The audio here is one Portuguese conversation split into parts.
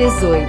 18.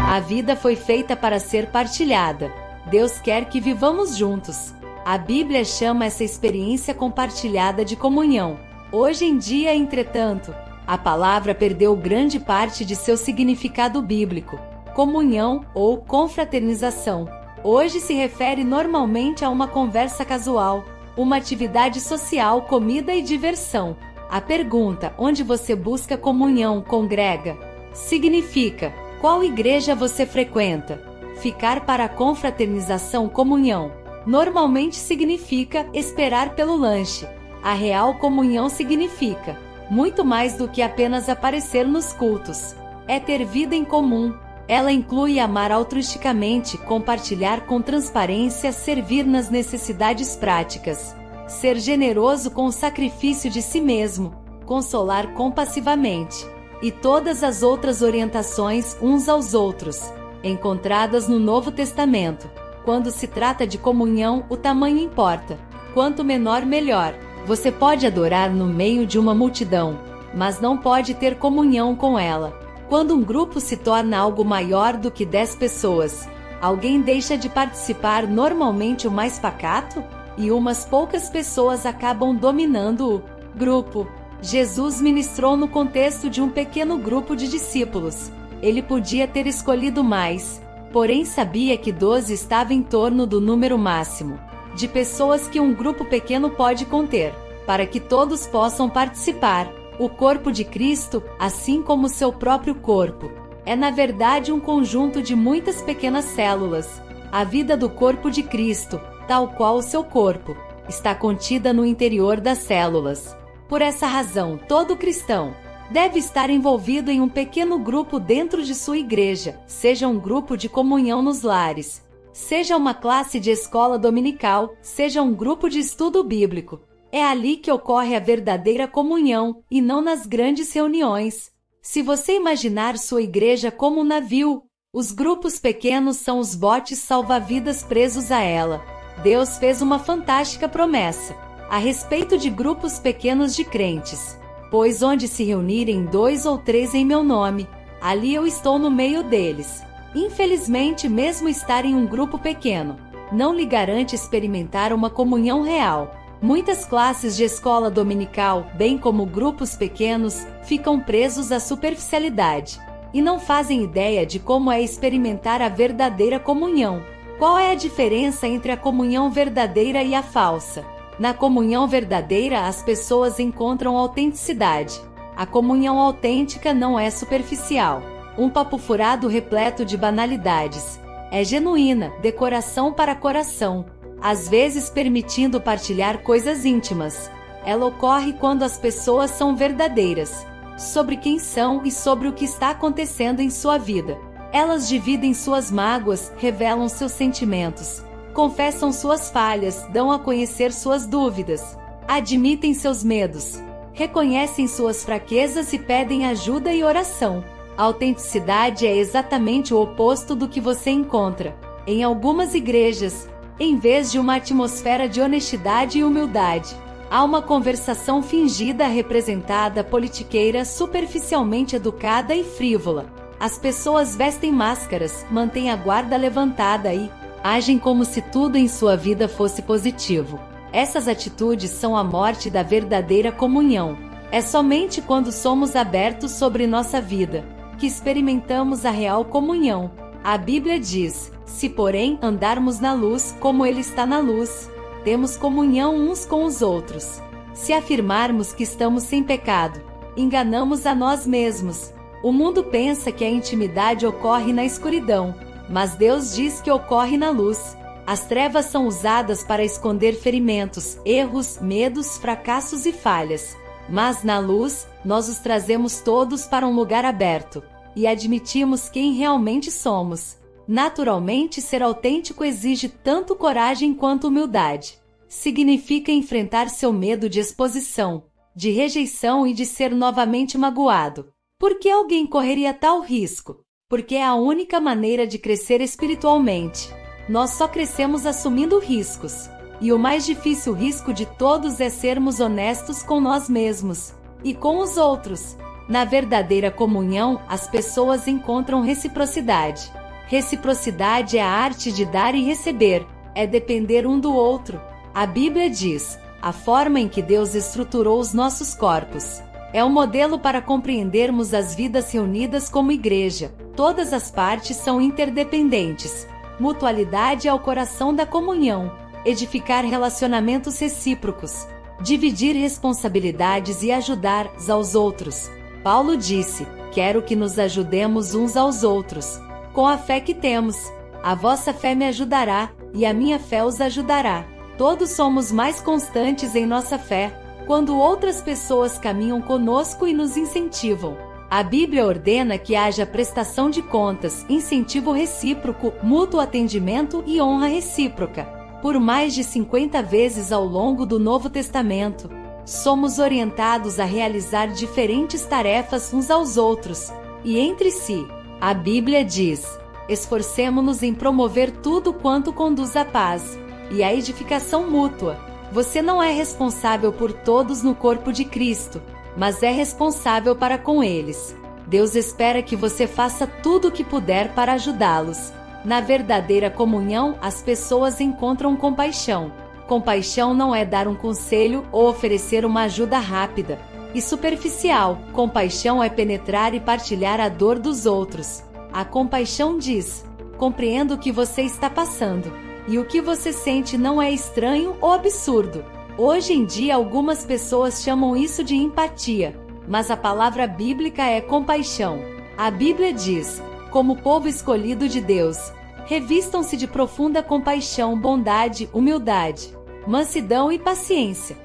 A vida foi feita para ser partilhada. Deus quer que vivamos juntos. A Bíblia chama essa experiência compartilhada de comunhão. Hoje em dia, entretanto, a palavra perdeu grande parte de seu significado bíblico. Comunhão ou confraternização hoje se refere normalmente a uma conversa casual, uma atividade social, comida e diversão. A pergunta onde você busca comunhão congrega significa qual igreja você frequenta. Ficar para a confraternização comunhão normalmente significa esperar pelo lanche. A real comunhão significa muito mais do que apenas aparecer nos cultos. É ter vida em comum. Ela inclui amar altruisticamente, compartilhar com transparência, servir nas necessidades práticas, ser generoso com o sacrifício de si mesmo, consolar compassivamente, e todas as outras orientações uns aos outros, encontradas no Novo Testamento. Quando se trata de comunhão, o tamanho importa. Quanto menor, melhor. Você pode adorar no meio de uma multidão, mas não pode ter comunhão com ela. Quando um grupo se torna algo maior do que 10 pessoas, alguém deixa de participar, normalmente o mais pacato, e umas poucas pessoas acabam dominando o grupo. Jesus ministrou no contexto de um pequeno grupo de discípulos. Ele podia ter escolhido mais, porém sabia que 12 estava em torno do número máximo de pessoas que um grupo pequeno pode conter, para que todos possam participar. O corpo de Cristo, assim como seu próprio corpo, é na verdade um conjunto de muitas pequenas células. A vida do corpo de Cristo, tal qual o seu corpo, está contida no interior das células. Por essa razão, todo cristão deve estar envolvido em um pequeno grupo dentro de sua igreja, seja um grupo de comunhão nos lares, seja uma classe de escola dominical, seja um grupo de estudo bíblico. É ali que ocorre a verdadeira comunhão, e não nas grandes reuniões. Se você imaginar sua igreja como um navio, os grupos pequenos são os botes salva-vidas presos a ela. Deus fez uma fantástica promessa a respeito de grupos pequenos de crentes. Pois onde se reunirem 2 ou 3 em meu nome, ali eu estou no meio deles. Infelizmente, mesmo estar em um grupo pequeno não lhe garante experimentar uma comunhão real. Muitas classes de escola dominical, bem como grupos pequenos, ficam presos à superficialidade e não fazem ideia de como é experimentar a verdadeira comunhão. Qual é a diferença entre a comunhão verdadeira e a falsa? Na comunhão verdadeira, as pessoas encontram autenticidade. A comunhão autêntica não é superficial, um papo furado repleto de banalidades. É genuína, de coração para coração, às vezes permitindo partilhar coisas íntimas. Ela ocorre quando as pessoas são verdadeiras sobre quem são e sobre o que está acontecendo em sua vida. Elas dividem suas mágoas, revelam seus sentimentos, confessam suas falhas, dão a conhecer suas dúvidas, admitem seus medos, reconhecem suas fraquezas e pedem ajuda e oração. A autenticidade é exatamente o oposto do que você encontra em algumas igrejas. Em vez de uma atmosfera de honestidade e humildade, há uma conversação fingida representada, politiqueira, superficialmente educada e frívola. As pessoas vestem máscaras, mantêm a guarda levantada e agem como se tudo em sua vida fosse positivo. Essas atitudes são a morte da verdadeira comunhão. É somente quando somos abertos sobre nossa vida que experimentamos a real comunhão. A Bíblia diz: se porém andarmos na luz, como Ele está na luz, temos comunhão uns com os outros. Se afirmarmos que estamos sem pecado, enganamos a nós mesmos. O mundo pensa que a intimidade ocorre na escuridão, mas Deus diz que ocorre na luz. As trevas são usadas para esconder ferimentos, erros, medos, fracassos e falhas. Mas na luz, nós os trazemos todos para um lugar aberto e admitimos quem realmente somos. Naturalmente, ser autêntico exige tanto coragem quanto humildade. Significa enfrentar seu medo de exposição, de rejeição e de ser novamente magoado. Por que alguém correria tal risco? Porque é a única maneira de crescer espiritualmente. Nós só crescemos assumindo riscos. E o mais difícil risco de todos é sermos honestos com nós mesmos e com os outros. Na verdadeira comunhão, as pessoas encontram reciprocidade. Reciprocidade é a arte de dar e receber, é depender um do outro. A Bíblia diz: a forma em que Deus estruturou os nossos corpos é um modelo para compreendermos as vidas reunidas como igreja. Todas as partes são interdependentes. Mutualidade é o coração da comunhão. Edificar relacionamentos recíprocos. Dividir responsabilidades e ajudar uns aos outros. Paulo disse: quero que nos ajudemos uns aos outros. Com a fé que temos, a vossa fé me ajudará, e a minha fé os ajudará. Todos somos mais constantes em nossa fé quando outras pessoas caminham conosco e nos incentivam. A Bíblia ordena que haja prestação de contas, incentivo recíproco, mútuo atendimento e honra recíproca. Por mais de 50 vezes ao longo do Novo Testamento, somos orientados a realizar diferentes tarefas uns aos outros e entre si. A Bíblia diz: esforcemo-nos em promover tudo quanto conduz à paz e à edificação mútua. Você não é responsável por todos no corpo de Cristo, mas é responsável para com eles. Deus espera que você faça tudo o que puder para ajudá-los. Na verdadeira comunhão, as pessoas encontram compaixão. Compaixão não é dar um conselho ou oferecer uma ajuda rápida e superficial. Compaixão é penetrar e partilhar a dor dos outros. A compaixão diz: compreendo o que você está passando, e o que você sente não é estranho ou absurdo. Hoje em dia algumas pessoas chamam isso de empatia, mas a palavra bíblica é compaixão. A Bíblia diz: como povo escolhido de Deus, revistam-se de profunda compaixão, bondade, humildade, mansidão e paciência.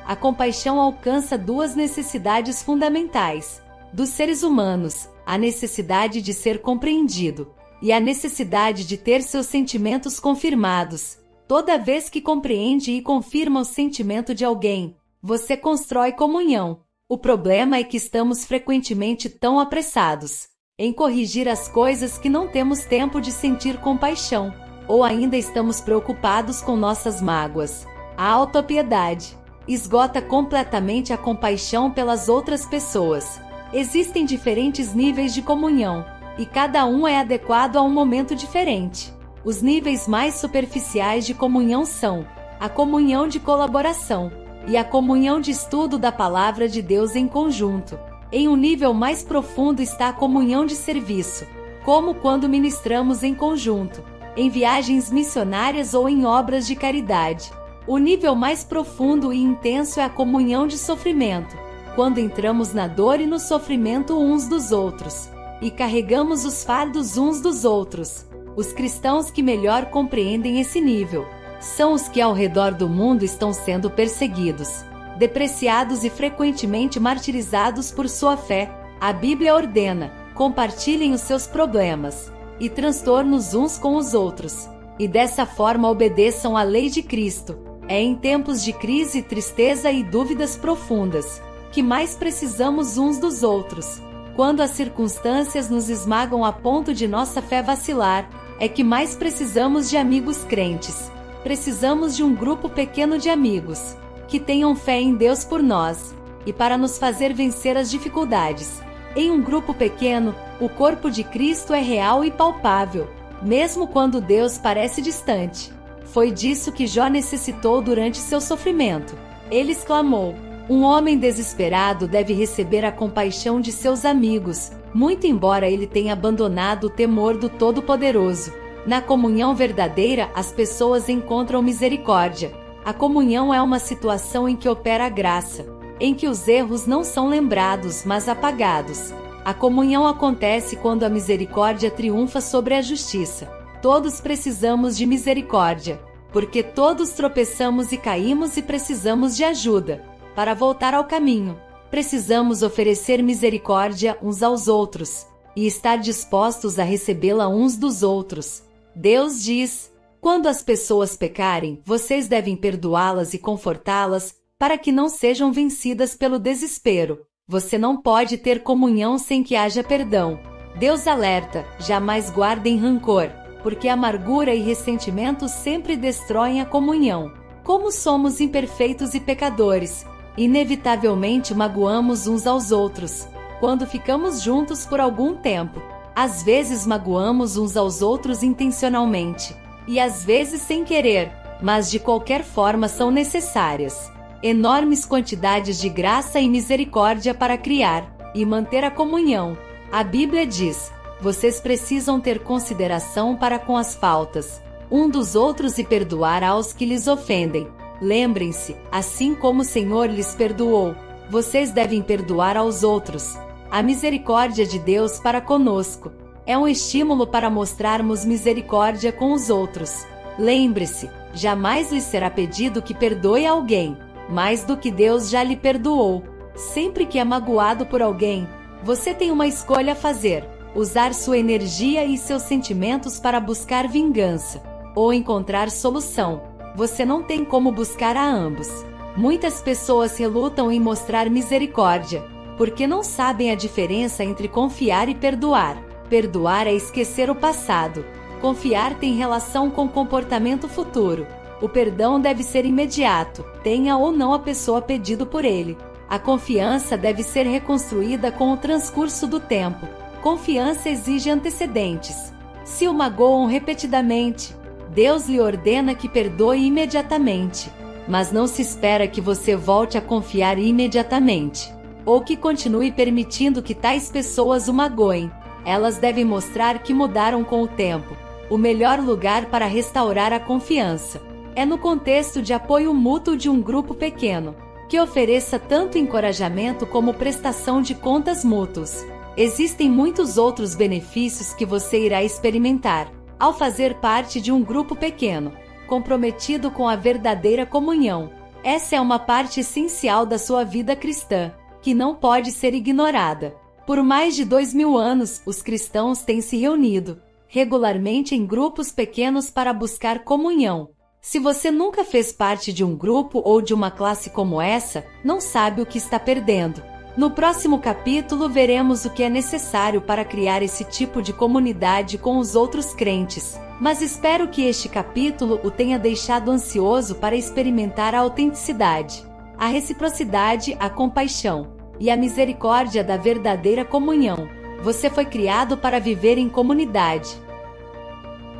A compaixão alcança duas necessidades fundamentais dos seres humanos: a necessidade de ser compreendido e a necessidade de ter seus sentimentos confirmados. Toda vez que compreende e confirma o sentimento de alguém, você constrói comunhão. O problema é que estamos frequentemente tão apressados em corrigir as coisas que não temos tempo de sentir compaixão, ou ainda estamos preocupados com nossas mágoas. A autopiedade esgota completamente a compaixão pelas outras pessoas. Existem diferentes níveis de comunhão, e cada um é adequado a um momento diferente. Os níveis mais superficiais de comunhão são a comunhão de colaboração e a comunhão de estudo da Palavra de Deus em conjunto. Em um nível mais profundo está a comunhão de serviço, como quando ministramos em conjunto, em viagens missionárias ou em obras de caridade. O nível mais profundo e intenso é a comunhão de sofrimento, quando entramos na dor e no sofrimento uns dos outros, e carregamos os fardos uns dos outros. Os cristãos que melhor compreendem esse nível são os que ao redor do mundo estão sendo perseguidos, depreciados e frequentemente martirizados por sua fé. A Bíblia ordena: compartilhem os seus problemas e transtornos uns com os outros, e dessa forma obedeçam à lei de Cristo. É em tempos de crise, tristeza e dúvidas profundas que mais precisamos uns dos outros. Quando as circunstâncias nos esmagam a ponto de nossa fé vacilar, é que mais precisamos de amigos crentes. Precisamos de um grupo pequeno de amigos que tenham fé em Deus por nós e para nos fazer vencer as dificuldades. Em um grupo pequeno, o corpo de Cristo é real e palpável, mesmo quando Deus parece distante. Foi disso que Jó necessitou durante seu sofrimento. Ele exclamou: um homem desesperado deve receber a compaixão de seus amigos, muito embora ele tenha abandonado o temor do Todo-Poderoso. Na comunhão verdadeira, as pessoas encontram misericórdia. A comunhão é uma situação em que opera a graça, em que os erros não são lembrados, mas apagados. A comunhão acontece quando a misericórdia triunfa sobre a justiça. Todos precisamos de misericórdia, porque todos tropeçamos e caímos e precisamos de ajuda para voltar ao caminho. Precisamos oferecer misericórdia uns aos outros e estar dispostos a recebê-la uns dos outros. Deus diz: quando as pessoas pecarem, vocês devem perdoá-las e confortá-las, para que não sejam vencidas pelo desespero. Você não pode ter comunhão sem que haja perdão. Deus alerta: jamais guardem rancor, porque amargura e ressentimento sempre destroem a comunhão. Como somos imperfeitos e pecadores, Inevitavelmente magoamos uns aos outros, quando ficamos juntos por algum tempo. Às vezes magoamos uns aos outros intencionalmente, e às vezes sem querer, mas de qualquer forma são necessárias enormes quantidades de graça e misericórdia para criar e manter a comunhão. A Bíblia diz: vocês precisam ter consideração para com as faltas um dos outros e perdoar aos que lhes ofendem. Lembrem-se, assim como o Senhor lhes perdoou, vocês devem perdoar aos outros. A misericórdia de Deus para conosco é um estímulo para mostrarmos misericórdia com os outros. Lembre-se, jamais lhe será pedido que perdoe alguém mais do que Deus já lhe perdoou. Sempre que é magoado por alguém, você tem uma escolha a fazer: usar sua energia e seus sentimentos para buscar vingança, ou encontrar solução. Você não tem como buscar a ambos. Muitas pessoas relutam em mostrar misericórdia, porque não sabem a diferença entre confiar e perdoar. Perdoar é esquecer o passado. Confiar tem relação com comportamento futuro. O perdão deve ser imediato, tenha ou não a pessoa pedido por ele. A confiança deve ser reconstruída com o transcurso do tempo. Confiança exige antecedentes. Se o magoam repetidamente, Deus lhe ordena que perdoe imediatamente. Mas não se espera que você volte a confiar imediatamente, ou que continue permitindo que tais pessoas o magoem. Elas devem mostrar que mudaram com o tempo. O melhor lugar para restaurar a confiança é no contexto de apoio mútuo de um grupo pequeno, que ofereça tanto encorajamento como prestação de contas mútuos. Existem muitos outros benefícios que você irá experimentar ao fazer parte de um grupo pequeno, comprometido com a verdadeira comunhão. Essa é uma parte essencial da sua vida cristã, que não pode ser ignorada. Por mais de 2000 anos, os cristãos têm se reunido regularmente em grupos pequenos para buscar comunhão. Se você nunca fez parte de um grupo ou de uma classe como essa, não sabe o que está perdendo. No próximo capítulo veremos o que é necessário para criar esse tipo de comunidade com os outros crentes. Mas espero que este capítulo o tenha deixado ansioso para experimentar a autenticidade, a reciprocidade, a compaixão e a misericórdia da verdadeira comunhão. Você foi criado para viver em comunidade.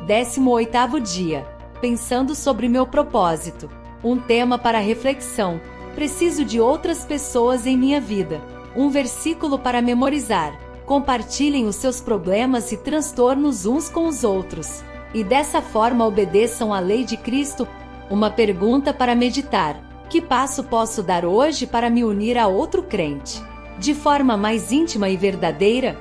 18º dia. Pensando sobre meu propósito. Um tema para reflexão. Preciso de outras pessoas em minha vida. Um versículo para memorizar. Compartilhem os seus problemas e transtornos uns com os outros, e dessa forma obedeçam à lei de Cristo. Uma pergunta para meditar: que passo posso dar hoje para me unir a outro crente, de forma mais íntima e verdadeira?